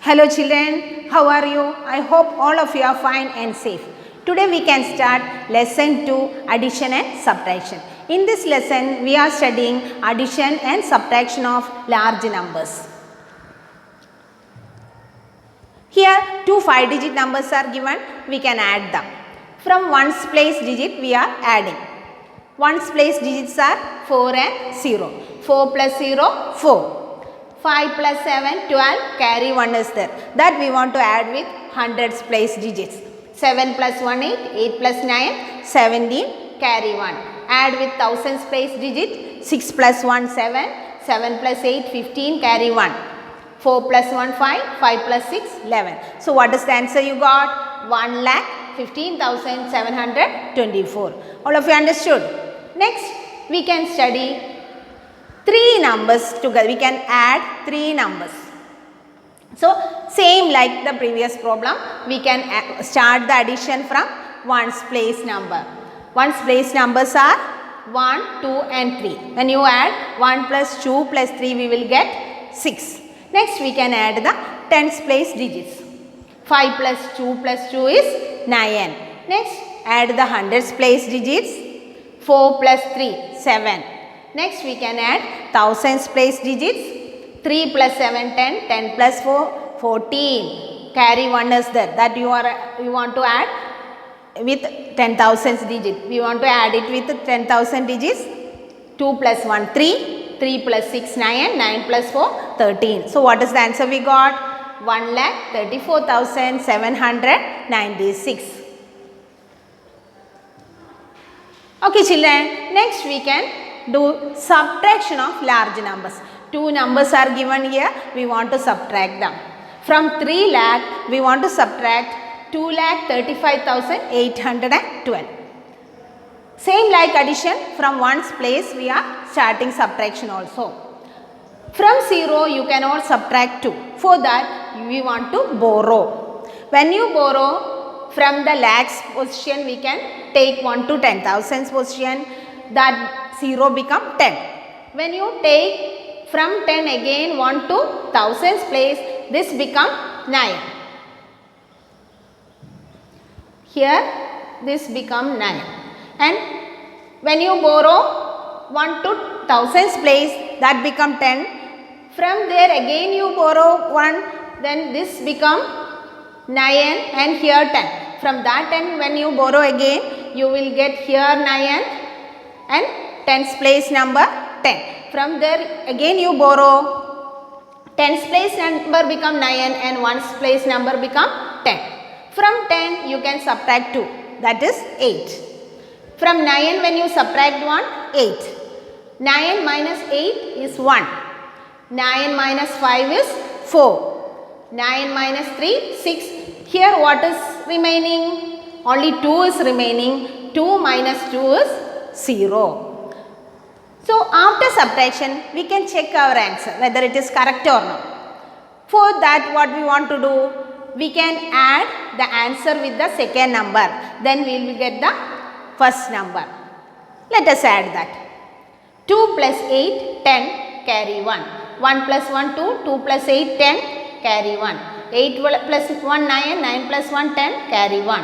Hello children, how are you? I hope all of you are fine and safe. Today we can start lesson 2, addition and subtraction. In this lesson we are studying addition and subtraction of large numbers. Here two 5-digit numbers are given, we can add them. From ones place digit we are adding. Ones place digits are 4 and 0. 4 plus 0, 4. 5 plus 7, 12, carry 1 is there. That we want to add with hundreds place digits. 7 plus 1, 8, 8 plus 9, 17, carry 1. Add with thousands place digit. 6 plus 1, 7, 7 plus 8, 15, carry 1. 4 plus 1, 5, 5 plus 6, 11. So what is the answer you got? 1,15,724. All of you understood? Next, we can study 3 numbers together. We can add 3 numbers. So, same like the previous problem, we can start the addition from ones place number. Ones place numbers are 1, 2 and 3. When you add 1 plus 2 plus 3, we will get 6. Next, we can add the tens place digits. 5 plus 2 plus 2 is 9. Next, add the hundreds place digits. 4 plus 3, 7. Next, we can add thousands place digits. 3 plus 7, 10. 10 plus 4, 14. Carry 1 is there. That you want to add with 10,000 digit. We want to add it with 10,000 digits. 2 plus 1, 3. 3 plus 6, 9. 9 plus 4, 13. So, what is the answer we got? 1,34,796. Okay children, next we can do subtraction of large numbers. 2 numbers are given here, we want to subtract them. From 3 lakh, we want to subtract 2,35,812. Same like addition, from ones place we are starting subtraction also. From 0, you cannot subtract 2. For that, we want to borrow. When you borrow, from the lakhs position, we can take 1 to 10,000 position. That 0 become 10. When you take from 10 again 1 to thousands place, this become 9. Here this become 9. And when you borrow 1 to thousands place, that become 10. From there again you borrow 1, then this become 9 and here 10. From that 10 when you borrow again, you will get here 9 and tens place number 10. From there again you borrow, tens place number become 9 and ones place number become 10. From 10 you can subtract 2, that is 8. From 9 when you subtract 1, 8. 9 minus 8 is 1. 9 minus 5 is 4. 9 minus 3, 6. Here what is remaining? Only 2 is remaining. 2 minus 2 is 0. So, after subtraction, we can check our answer whether it is correct or not. For that, what we want to do? We can add the answer with the second number. Then we will get the first number. Let us add that. 2 plus 8, 10, carry 1. 1 plus 1, 2. 2 plus 8, 10, carry 1. 8 plus 1, 9. 9 plus 1, 10, carry 1.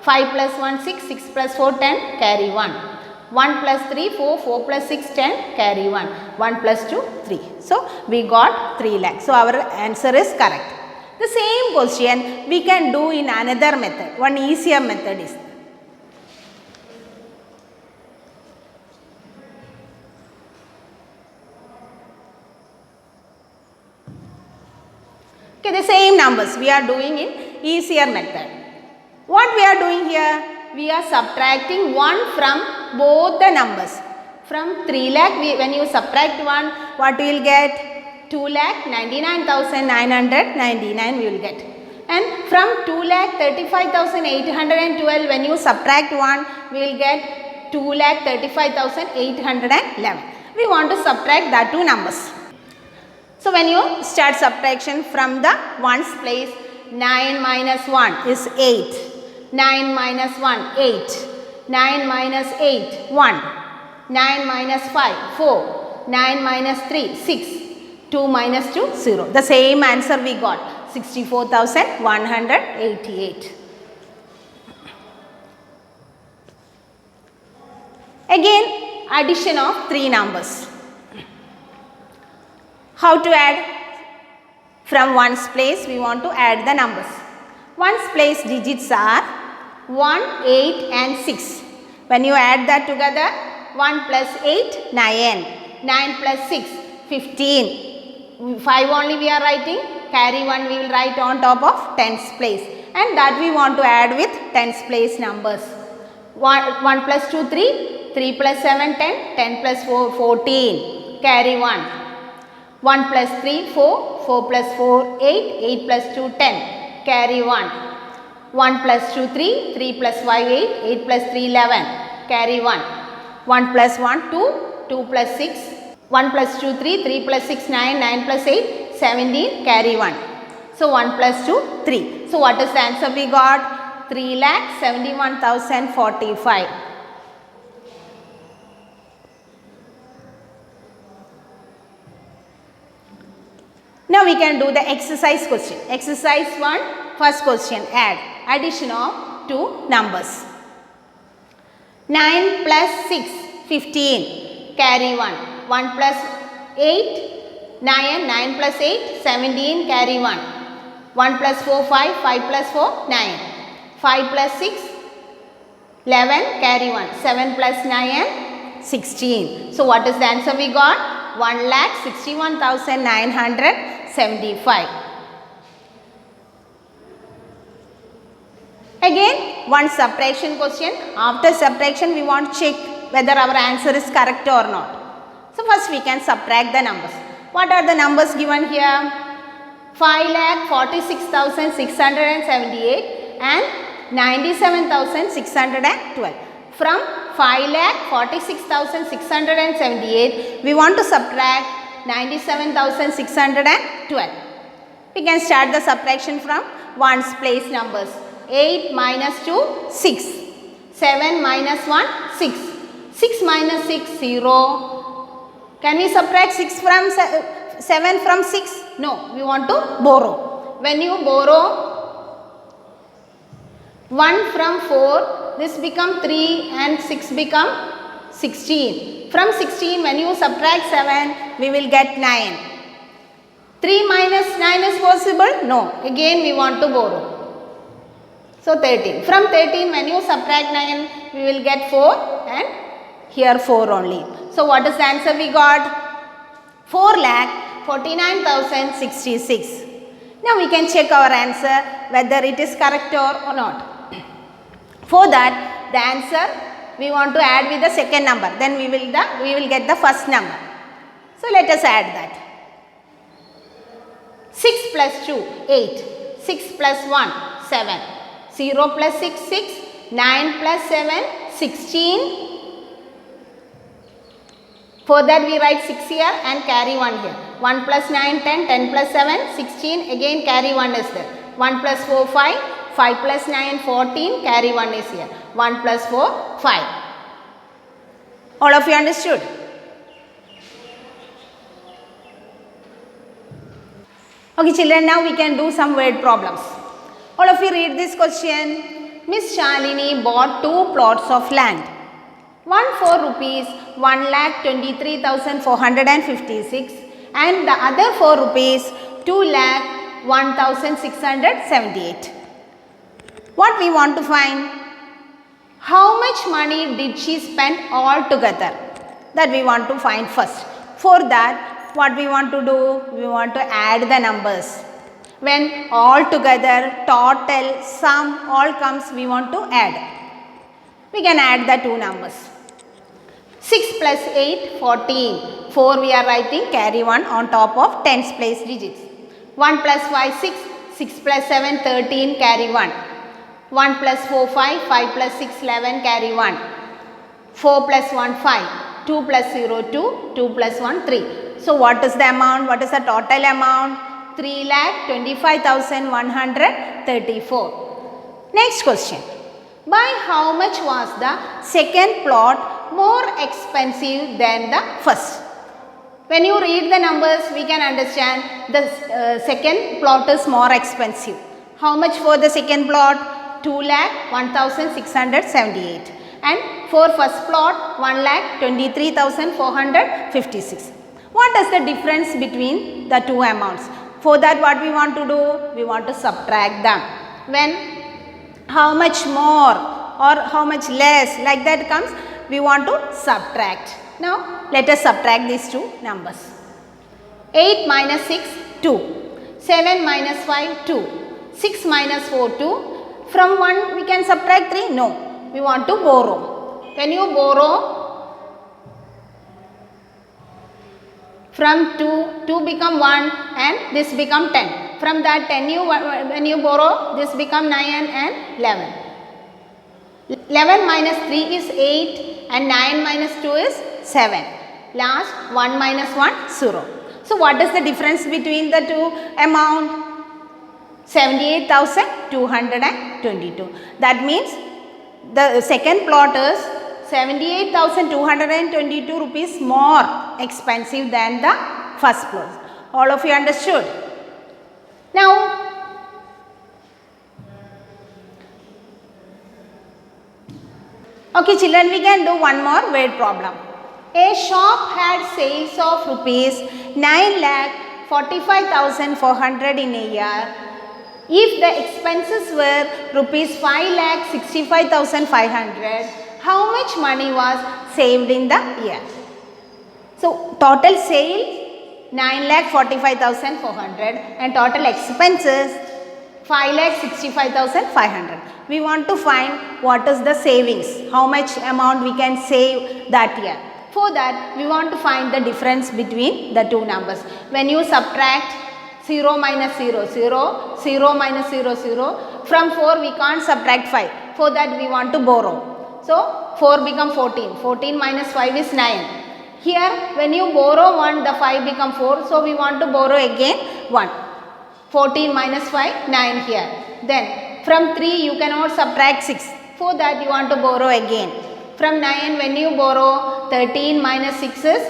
5 plus 1, 6. 6 plus 4, 10, carry 1. 1 plus 3, 4, 4 plus 6, 10, carry 1. 1 plus 2, 3. So, we got 3 lakhs. So, our answer is correct. The same question we can do in another method. One easier method is. Okay, the same numbers we are doing in easier method. What we are doing here? We are subtracting 1 from both the numbers. From 3 lakh, when you subtract 1, what you will get? 2,99,999 we will get. And from 2,35,812, when you subtract 1, we will get 2,35,811. We want to subtract that 2 numbers. So, when you start subtraction from the ones place, 9 minus 1 is 8. 9 minus 1, 8. 9 minus 8, 1. 9 minus 5, 4. 9 minus 3, 6. 2 minus 2, 0. The same answer we got. 64,188. Again, addition of three numbers. How to add? From ones place we want to add the numbers. Ones place digits are 1, 8 and 6. When you add that together, 1 plus 8, 9. 9 plus 6, 15. 5 only we are writing. Carry 1 we will write on top of tens place. And that we want to add with tens place numbers. 1 plus 2, 3. 3 plus 7, 10. 10 plus 4, 14. Carry 1. 1 plus 3, 4. 4 plus 4, 8. 8 plus 2, 10. Carry 1. 1 plus 2, 3. 3 plus 5, 8. 8 plus 3, 11. Carry 1. 1 plus 1, 2. 2 plus 6. 1 plus 2, 3. 3 plus 6, 9. 9 plus 8, 17. Carry 1. So 1 plus 2, 3. So what is the answer we got? 3,71,045. Now we can do the exercise question. Exercise 1, first question, add. Addition of two numbers. 9 plus 6, 15. Carry 1. 1 plus 8, 9. 9 plus 8, 17. Carry 1. 1 plus 4, 5. 5 plus 4, 9. 5 plus 6, 11. Carry 1. 7 plus 9, 16. So what is the answer we got? 1,61,975. Again, one subtraction question. After subtraction, we want to check whether our answer is correct or not. So first we can subtract the numbers. What are the numbers given here? 5,46,678 and 97,612. From 5,46,678, we want to subtract 97,612. We can start the subtraction from ones place numbers. 8 minus 2, 6. 7 minus 1, 6. 6 minus 6, 0. Can we subtract 7 from 6? No, we want to borrow. When you borrow 1 from 4, this become 3 and 6 become 16. From 16, when you subtract 7, we will get 9. 3 minus 9 is possible? No. Again, we want to borrow. So 13. From 13, when you subtract 9, we will get 4 and here 4 only. So what is the answer we got? 4,49,066. Now we can check our answer whether it is correct or not. For that, the answer we want to add with the second number. Then we will get the first number. So let us add that. 6 plus 2, 8. 6 plus 1, 7. 0 plus 6, 6. 9 plus 7, 16. For that we write 6 here and carry 1 here. 1 plus 9, 10. 10 plus 7, 16. Again carry 1 is there. 1 plus 4, 5. 5 plus 9, 14. Carry 1 is here. 1 plus 4, 5. All of you understood? Okay children, now we can do some word problems. All of you read this question. Miss Shalini bought 2 plots of land. One for rupees 1,23,456 and the other for rupees 2,01,678. What we want to find? How much money did she spend altogether? That we want to find first. For that, what we want to do? We want to add the numbers. When all together, total, sum, all comes, we want to add. We can add the two numbers. 6 plus 8, 14. 4 we are writing, carry 1 on top of tens place digits. 1 plus 5, 6. 6 plus 7, 13, carry 1. 1 plus 4, 5. 5 plus 6, 11, carry 1. 4 plus 1, 5. 2 plus 0, 2. 2 plus 1, 3. So what is the amount? What is the total amount? 3,25,134. Next question. By how much was the second plot more expensive than the first? When you read the numbers, we can understand the second plot is more expensive. How much for the second plot? 2,01,678, and for first plot 1,23,456. What is the difference between the two amounts? For that, what we want to do? We want to subtract them. When how much more or how much less like that comes, we want to subtract. Now let us subtract these two numbers. 8 minus 6, 2. 7 minus 5, 2. 6 minus 4, 2. From 1 we can subtract 3? No. We want to borrow. When you borrow from 2 become 1 and this become 10. From that 10 when you borrow, this become 9 and 11. 11 minus 3 is 8 and 9 minus 2 is 7. Last 1 minus 1, 0. So what is the difference between the two amount? 78,222. That means the second plot is 78,222 rupees more expensive than the first plot. All of you understood? Now, okay children, we can do one more word problem. A shop had sales of rupees 9,45,400 in a year. If the expenses were rupees 5,65,500, how much money was saved in the year? So, total sales 9,45,400 and total expenses 5,65,500. We want to find what is the savings, how much amount we can save that year. For that, we want to find the difference between the two numbers. When you subtract 0 minus 0, 0, 0 minus 0, 0, from 4 we can't subtract 5. For that, we want to borrow. So, 4 become 14, 14 minus 5 is 9. Here, when you borrow 1, the 5 become 4. So, we want to borrow again 1. 14 minus 5, 9 here. Then, from 3, you cannot subtract 6. For that, you want to borrow again. From 9, when you borrow, 13 minus 6 is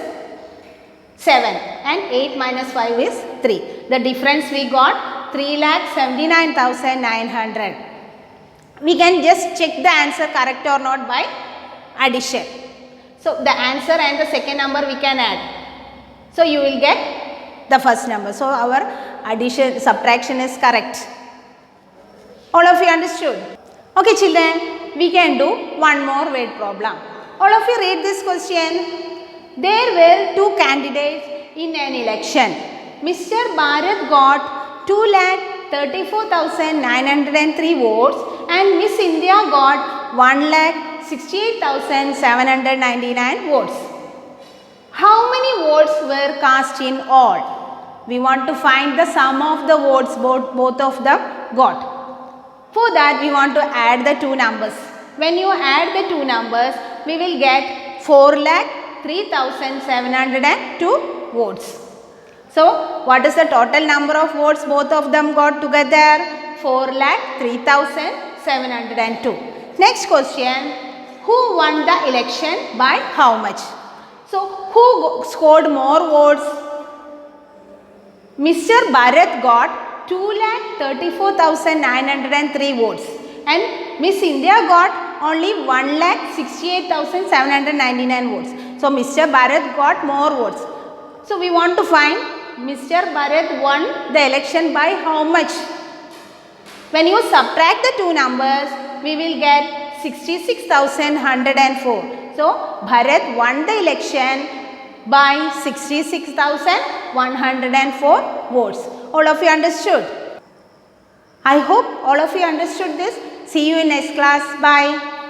7. And 8 minus 5 is 3. The difference we got 3,79,900. We can just check the answer correct or not by addition. So, the answer and the second number we can add. So, you will get the first number. So, our subtraction is correct. All of you understood? Okay children, we can do one more word problem. All of you read this question. There were two candidates in an election. Mr. Bharat got 2,34,903 votes and Miss India got 1,68,799 votes. How many votes were cast in all? We want to find the sum of the votes both of them got. For that, we want to add the two numbers. When you add the two numbers, we will get 4,03,702 votes. So, what is the total number of votes both of them got together? 4,03,702. Next question, who won the election by how much? So, who scored more votes? Mr. Bharat got 2,34,903 votes and Miss India got only 1,68,799 votes. So, Mr. Bharat got more votes. So, we want to find Mr. Bharat won the election by how much? When you subtract the two numbers, we will get 66,104. So, Bharat won the election by 66,104 votes. All of you understood? I hope all of you understood this. See you in next class. Bye.